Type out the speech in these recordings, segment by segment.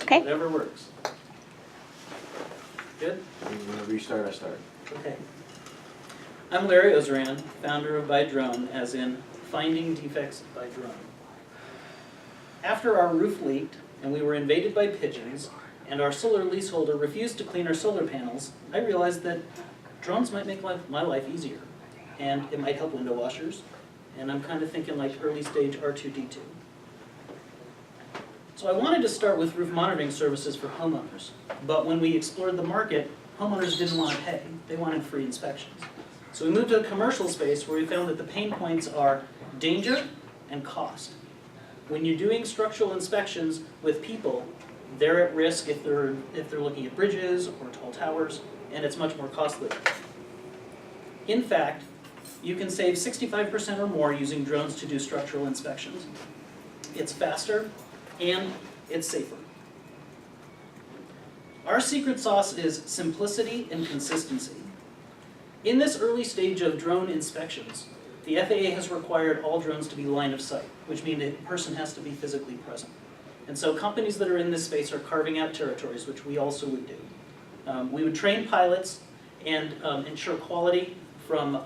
Okay. Whatever works. Good? Whenever you start, I start. Okay. I'm Larry Ozeran, founder of By Drone, as in finding defects by drone. After our roof leaked and we were invaded by pigeons and our solar leaseholder refused to clean our solar panels, I realized that drones might make my life easier, and it might help window washers, and I'm kind of thinking like early stage R2-D2. So I wanted to start with roof monitoring services for homeowners, but when we explored the market, homeowners didn't want to pay. They wanted free inspections. So we moved to a commercial space where we found that the pain points are danger and cost. When you're doing structural inspections with people, they're at risk if they're looking at bridges or tall towers, and it's much more costly. In fact, you can save 65% or more using drones to do structural inspections. It's faster and it's safer. Our secret sauce is simplicity and consistency. In this early stage of drone inspections, the FAA has required all drones to be line of sight, which means a person has to be physically present. And so companies that are in this space are carving out territories, which we also would do. We would train pilots and ensure quality from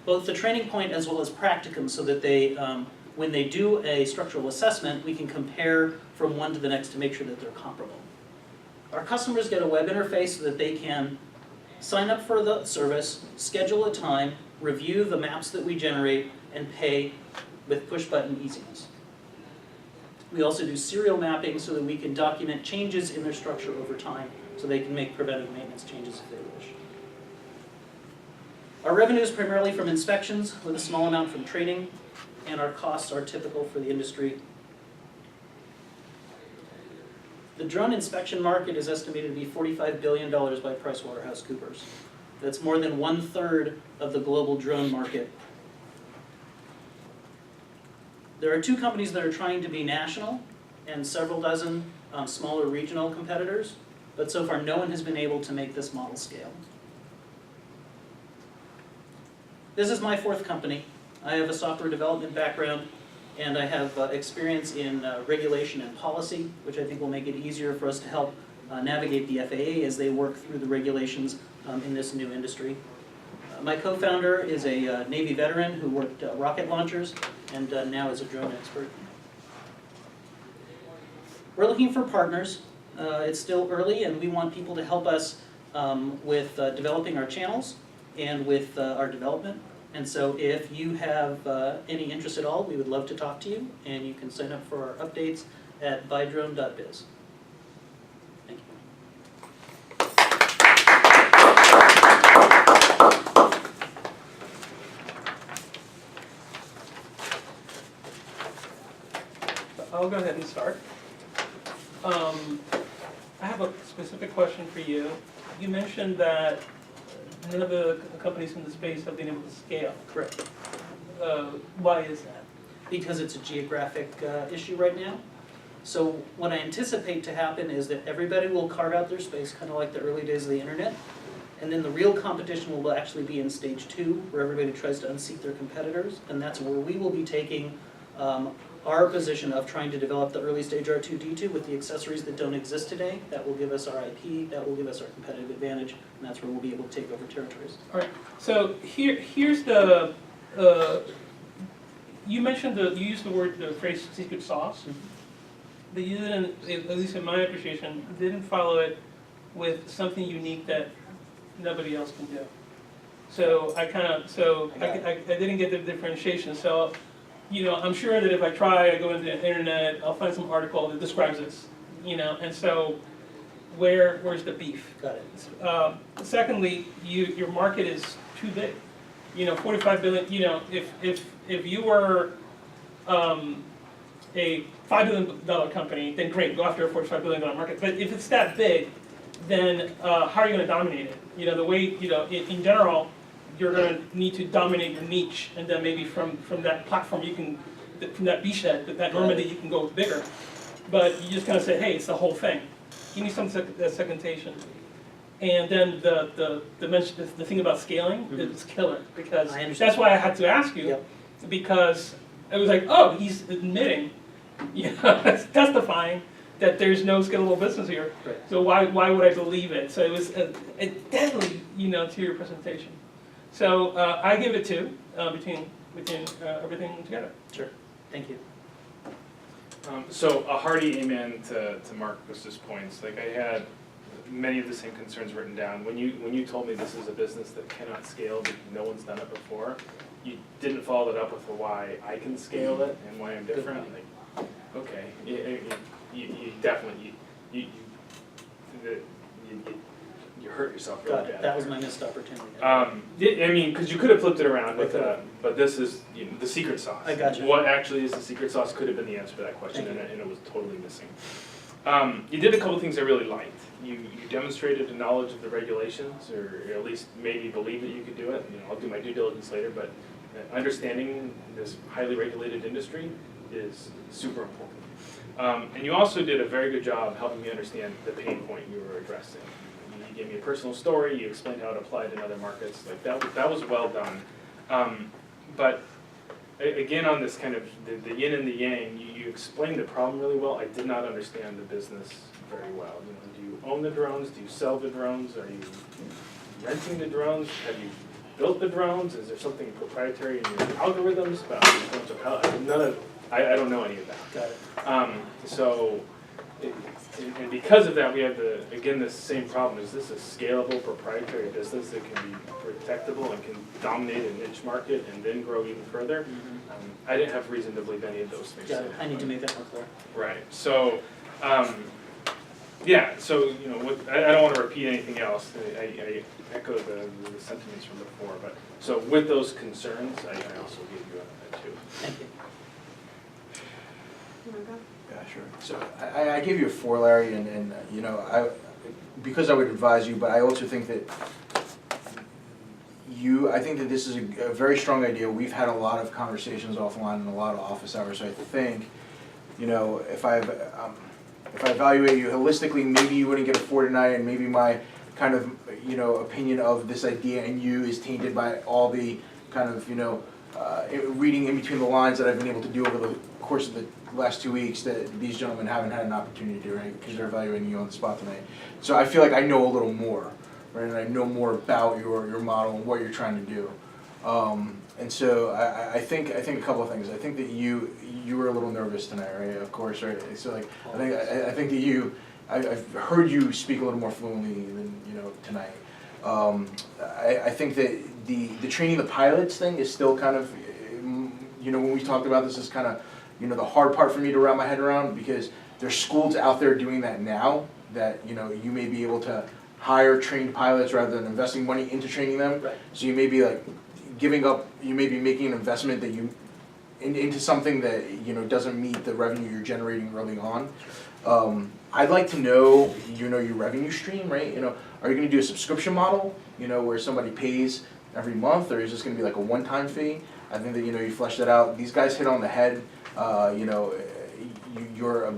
both the training point as well as practicum, so that they, when they do a structural assessment, we can compare from one to the next to make sure that they're comparable. Our customers get a web interface so that they can sign up for the service, schedule a time, review the maps that we generate, and pay with push-button easiness. We also do serial mapping so that we can document changes in their structure over time so they can make preventive maintenance changes if they wish. Our revenue is primarily from inspections with a small amount from training, and our costs are typical for the industry. The drone inspection market is estimated to be $45 billion by PricewaterhouseCoopers. That's more than 1/3 of the global drone market. There are two companies that are trying to be national and several dozen smaller regional competitors, but so far no one has been able to make this model scale. This is my fourth company. I have a software development background, and I have experience in regulation and policy, which I think will make it easier for us to help navigate the FAA as they work through the regulations in this new industry. My co-founder is a Navy veteran who worked rocket launchers and now is a drone expert. We're looking for partners. It's still early, and we want people to help us with developing our channels and with our development. And so if you have any interest at all, we would love to talk to you, and you can sign up for our updates at bydrone.biz. Thank you. I'll go ahead and start. I have a specific question for you. You mentioned that none of the companies in the space have been able to scale. Correct. Why is that? Because it's a geographic issue right now. So what I anticipate to happen is that everybody will carve out their space, kind of like the early days of the internet, and then the real competition will actually be in stage 2, where everybody tries to unseat their competitors, and that's where we will be taking our position of trying to develop the early stage R2-D2 with the accessories that don't exist today. That will give us our IP, that will give us our competitive advantage, and that's where we'll be able to take over territories. All right. So here's the. You mentioned you used the phrase secret sauce, but you didn't, at least in my appreciation, didn't follow it with something unique that nobody else can do. So I didn't get the differentiation. So, you know, I'm sure that if I try, I go into the internet, I'll find some article that describes this, you know, and so where's the beef? Got it. Secondly, your market is too big. You know, 45 billion, you know, if you were a $5 billion company, then great, go after a $45 billion market. But if it's that big, then how are you going to dominate it? You know, the way, you know, in general, you're going to need to dominate your niche, and then maybe from that platform you can, from that beachhead, that Normandy, you can go bigger. But you just kind of say, hey, it's the whole thing. Give me some segmentation. And then the thing about scaling is killer, because that's why I had to ask you, because it was like, oh, he's admitting testifying that there's no scalable business here. Right. So why would I believe it? So it was deadly, to your presentation. So I give it 2 between everything together. Sure, thank you. So a hearty amen to Marcus's points. Like, I had many of the same concerns written down. When you told me this is a business that cannot scale because no one's done it before, you didn't follow that up with the why I can scale it and why I'm different. Like, okay, you definitely you hurt yourself really Got it, bad. that was my missed opportunity. I mean, because you could have flipped it around with but this is the secret sauce. I got you. What actually is the secret sauce could have been the answer to that question, Thank and it was totally missing. You did a couple things I really liked. You demonstrated a knowledge of the regulations, or at least maybe believe that you could do it. I'll do my due diligence later, but understanding this highly regulated industry is super important. And you also did a very good job helping me understand the pain point you were addressing. You gave me a personal story, you explained how it applied in other markets, like that was well done. But again, on this kind of the yin and the yang, you explained the problem really well. I did not understand the business very well. Do you own the drones? Do you sell the drones? Are you renting the drones? Have you built the drones? Is there something proprietary in your algorithms about how I don't know any of that. Got it. And because of that, we have the same problem. Is this a scalable proprietary business that can be protectable and can dominate a niche market and then grow even further? I didn't have reason to believe any of those things. Got it, I need to make that more clear. Right, so, yeah, so, I don't want to repeat anything else. I echo the sentiments from before, but, so with those concerns, I also gave you a 2. Thank you. Yeah, sure. So I gave you a 4, Larry, and because I would advise you, but I also think that I think that this is a very strong idea. We've had a lot of conversations offline and a lot of office hours. So I think, if I evaluate you holistically, maybe you wouldn't get a 4 tonight, and maybe my kind of opinion of this idea and you is tainted by all the kind of reading in between the lines that I've been able to do over the course of the last 2 weeks that these gentlemen haven't had an opportunity to do, right? Because they're evaluating you on the spot tonight. So I feel like I know a little more, right? And I know more about your model and what you're trying to do. And so I think a couple of things. I think that you were a little nervous tonight, right? Of course, right? So like I think that I've heard you speak a little more fluently than tonight. I think that the training the pilots thing is still kind of when we talked about this is kind of the hard part for me to wrap my head around, because there's schools out there doing that now that you may be able to hire trained pilots rather than investing money into training them. Right. So you may be like giving up, you may be making an investment that into something that doesn't meet the revenue you're generating early on. I'd like to know your revenue stream, right? Are you going to do a subscription model, where somebody pays every month, or is this going to be like a one-time fee? I think that you flesh that out. These guys hit on the head. You're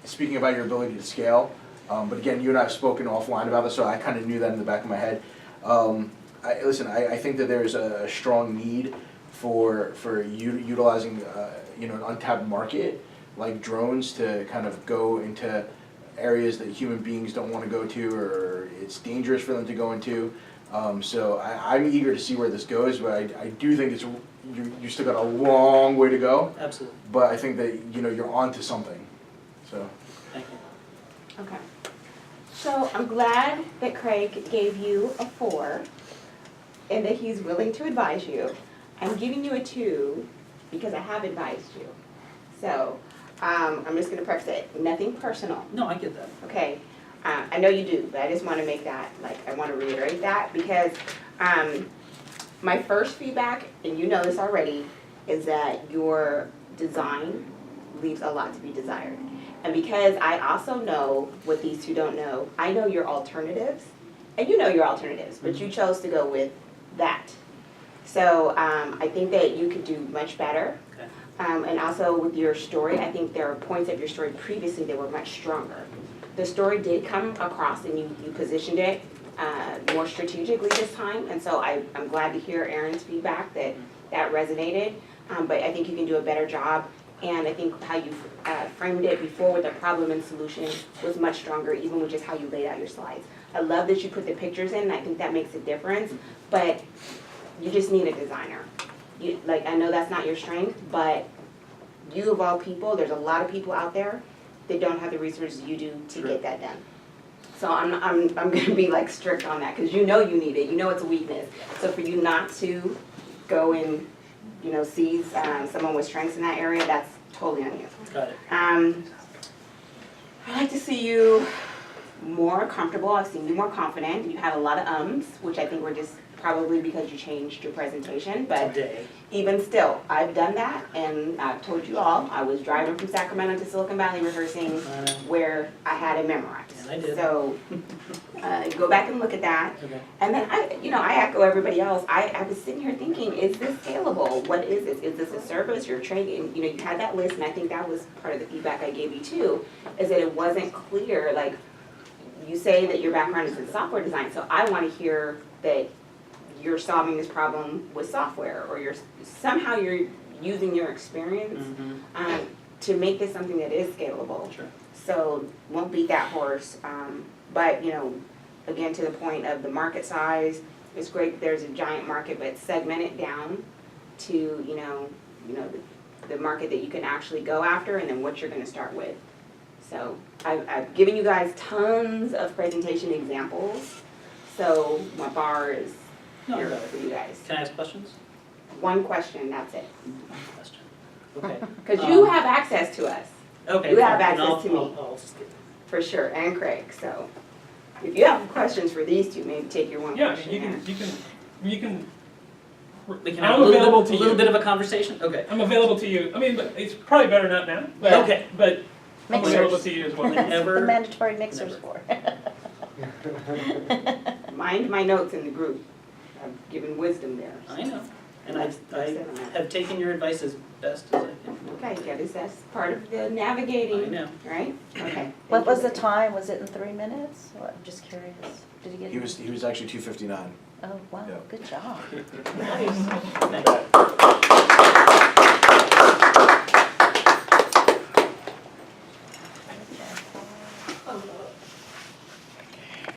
speaking about your ability to scale, but again, you and I have spoken offline about this, so I kind of knew that in the back of my head. I think that there's a strong need for utilizing an untapped market like drones to kind of go into areas that human beings don't want to go to, or it's dangerous for them to go into. So I'm eager to see where this goes, but I do think you still got a long way to go. Absolutely. But I think that you're onto something. So. Thank you. Okay. So I'm glad that Craig gave you a 4 and that he's willing to advise you. I'm giving you a 2 because I have advised you. So I'm just going to preface it, nothing personal. No, I get that. Okay, I know you do, but I just want to make that, I want to reiterate that, because my first feedback, and you know this already, is that your design leaves a lot to be desired. And because I also know what these two don't know, I know your alternatives, and you know your alternatives, but you chose to go with that. So I think that you could do much better. Okay. And also with your story, I think there are points of your story previously that were much stronger. The story did come across and you positioned it more strategically this time, and so I'm glad to hear Aaron's feedback that resonated, but I think you can do a better job And I think how you framed it before with the problem and solution was much stronger, even with just how you laid out your slides. I love that you put the pictures in, I think that makes a difference, but you just need a designer. You, like, I know that's not your strength, but you of all people, there's a lot of people out there that don't have the resources you do to get that done. So I'm gonna be like strict on that, because you know you need it, you know it's a weakness. So for you not to go and, you know, seize someone with strengths in that area, that's totally on you. Got it. I'd like to see you more comfortable. I've seen you more confident. You had a lot of ums, which I think were just probably because you changed your presentation, but Today. even still, I've done that, and I've told you all, I was driving from Sacramento to Silicon Valley rehearsing where I had it memorized. And I did. So, go back and look at that. Okay. And then I echo everybody else. I was sitting here thinking, is this scalable? What is this? Is this a service? You're training, you know, you had that list, and I think that was part of the feedback I gave you too, is that it wasn't clear, like, you say that your background is in software design, so I want to hear that you're solving this problem with software, or somehow you're using your experience to make this something that is scalable. Sure. So won't beat that horse, but you know, again, to the point of the market size, it's great that there's a giant market, but segment it down to you know the market that you can actually go after, and then what you're going to start with. So I've given you guys tons of presentation examples, so my bar is No, here got it. for you guys. Can I ask questions? One question, that's it. One question. Okay. Because you have access to us, Okay. You have fine, then access to me. I'll skip it. for sure, and Craig, so. If you have questions for these two, maybe take your one Yeah, question. you there. can, We can I'm have a available to little you. bit of a conversation? Okay. I'm available to you. I mean, but it's probably better not now, but, Okay. but I'm Mixers. available to you as well. That's Whenever- the mandatory mixers Never. for. Mind my notes in the group. I've given wisdom there. I know. And I That's have taken your advice as best as I can. Okay, yeah, that's part of the I navigating, know. right? Okay. What was the time? Was it in 3 minutes? Or, I'm just curious. Did you get? He was actually 2:59. Oh, wow, Yeah. good job. Thanks.